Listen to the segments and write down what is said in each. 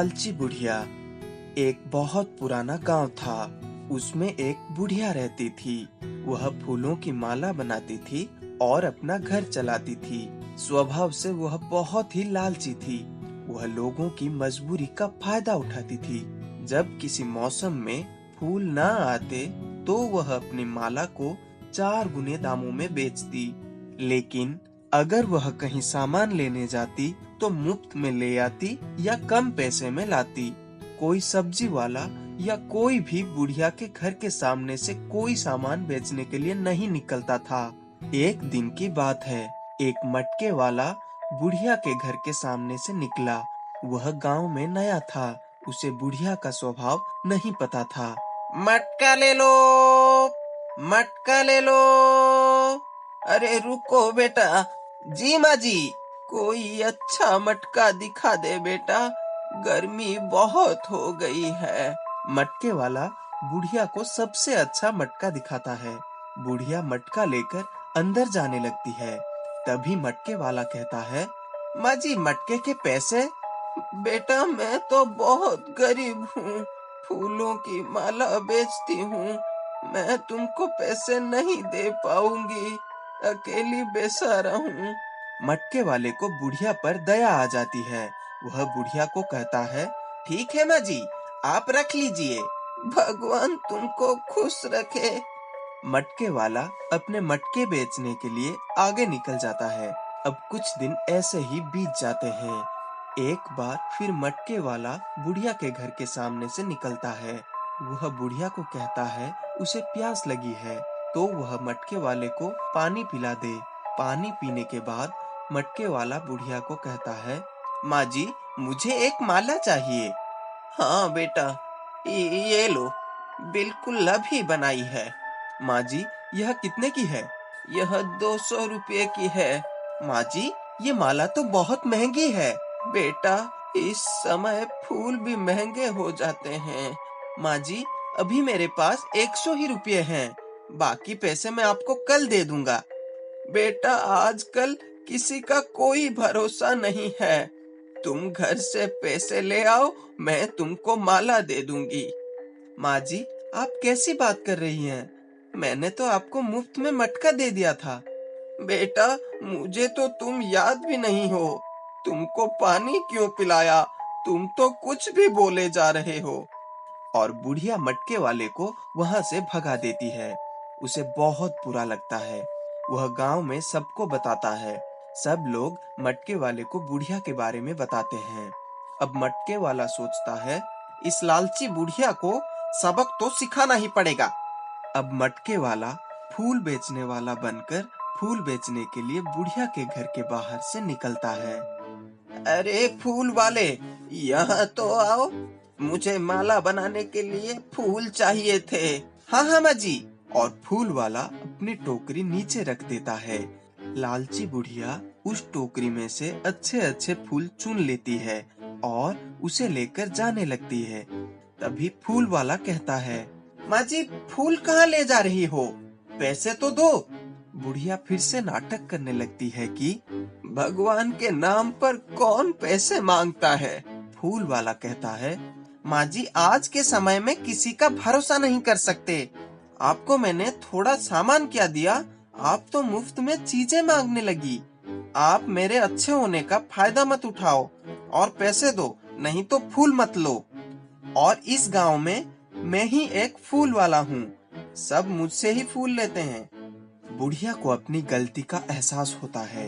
लालची बुढ़िया। एक बहुत पुराना गांव था। उसमें एक बुढ़िया रहती थी। वह फूलों की माला बनाती थी और अपना घर चलाती थी। स्वभाव से वह बहुत ही लालची थी। वह लोगों की मजबूरी का फायदा उठाती थी। जब किसी मौसम में फूल न आते तो वह अपनी माला को 4 गुने दामों में बेचती। लेकिन अगर वह कहीं सामान लेने जाती तो मुफ्त में ले आती या कम पैसे में लाती। कोई सब्जी वाला या कोई भी बुढ़िया के घर के सामने से कोई सामान बेचने के लिए नहीं निकलता था। एक दिन की बात है, एक मटके वाला बुढ़िया के घर के सामने से निकला। वह गांव में नया था। उसे बुढ़िया का स्वभाव नहीं पता था। मटका ले लो, मटका ले लो। अरे रुको बेटा। जी माँ जी, कोई अच्छा मटका दिखा दे बेटा, गर्मी बहुत हो गई है। मटके वाला बुढ़िया को सबसे अच्छा मटका दिखाता है। बुढ़िया मटका लेकर अंदर जाने लगती है। तभी मटके वाला कहता है, माँ जी मटके के पैसे? बेटा मैं तो बहुत गरीब हूँ, फूलों की माला बेचती हूँ, मैं तुमको पैसे नहीं दे पाऊंगी, अकेली बेसहारा हूँ। मटके वाले को बुढ़िया पर दया आ जाती है। वह बुढ़िया को कहता है, ठीक है माँ जी, आप रख लीजिए, भगवान तुमको खुश रखे। मटके वाला अपने मटके बेचने के लिए आगे निकल जाता है। अब कुछ दिन ऐसे ही बीत जाते हैं। एक बार फिर मटके वाला बुढ़िया के घर के सामने से निकलता है। वह बुढ़िया को कहता है उसे प्यास लगी है, तो वह मटके वाले को पानी पिला दे। पानी पीने के बाद मटके वाला बुढ़िया को कहता है, माँ जी मुझे एक माला चाहिए। हाँ बेटा, ये लो, बिल्कुल अभी बनाई है। माँ जी यह कितने की है? यह 200 रुपये की है। माँ जी ये माला तो बहुत महंगी है। बेटा इस समय फूल भी महंगे हो जाते हैं। माँ जी अभी मेरे पास 100 ही रुपये हैं, बाकी पैसे मैं आपको कल दे दूंगा। बेटा आजकल किसी का कोई भरोसा नहीं है, तुम घर से पैसे ले आओ, मैं तुमको माला दे दूंगी। माँ जी आप कैसी बात कर रही हैं? मैंने तो आपको मुफ्त में मटका दे दिया था। बेटा मुझे तो तुम याद भी नहीं हो, तुमको पानी क्यों पिलाया, तुम तो कुछ भी बोले जा रहे हो। और बुढ़िया मटके वाले को वहां से भगा देती है। उसे बहुत बुरा लगता है। वह गांव में सबको बताता है। सब लोग मटके वाले को बुढ़िया के बारे में बताते हैं। अब मटके वाला सोचता है, इस लालची बुढ़िया को सबक तो सिखाना ही पड़ेगा। अब मटके वाला फूल बेचने वाला बनकर फूल बेचने के लिए बुढ़िया के घर के बाहर से निकलता है। अरे फूल वाले, यहाँ तो आओ, मुझे माला बनाने के लिए फूल चाहिए थे। हाँ हाँ माँ जी। और फूल वाला अपनी टोकरी नीचे रख देता है। लालची बुढ़िया उस टोकरी में से अच्छे अच्छे फूल चुन लेती है और उसे लेकर जाने लगती है। तभी फूल वाला कहता है, माँ जी फूल कहाँ ले जा रही हो, पैसे तो दो। बुढ़िया फिर से नाटक करने लगती है कि भगवान के नाम पर कौन पैसे मांगता है। फूल वाला कहता है, माँ जी आज के समय में किसी का भरोसा नहीं कर सकते, आपको मैंने थोड़ा सामान क्या दिया, आप तो मुफ्त में चीजें मांगने लगी। आप मेरे अच्छे होने का फायदा मत उठाओ और पैसे दो, नहीं तो फूल मत लो। और इस गांव में मैं ही एक फूल वाला हूँ, सब मुझसे ही फूल लेते हैं। बुढ़िया को अपनी गलती का एहसास होता है।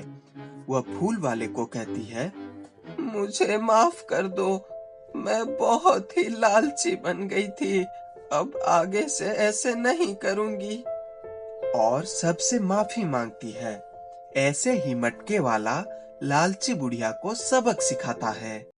वह फूल वाले को कहती है, मुझे माफ कर दो, मैं बहुत ही लालची बन गई थी, अब आगे से ऐसे नहीं करूंगी। और सबसे माफी मांगती है। ऐसे ही मटके वाला लालची बुढ़िया को सबक सिखाता है।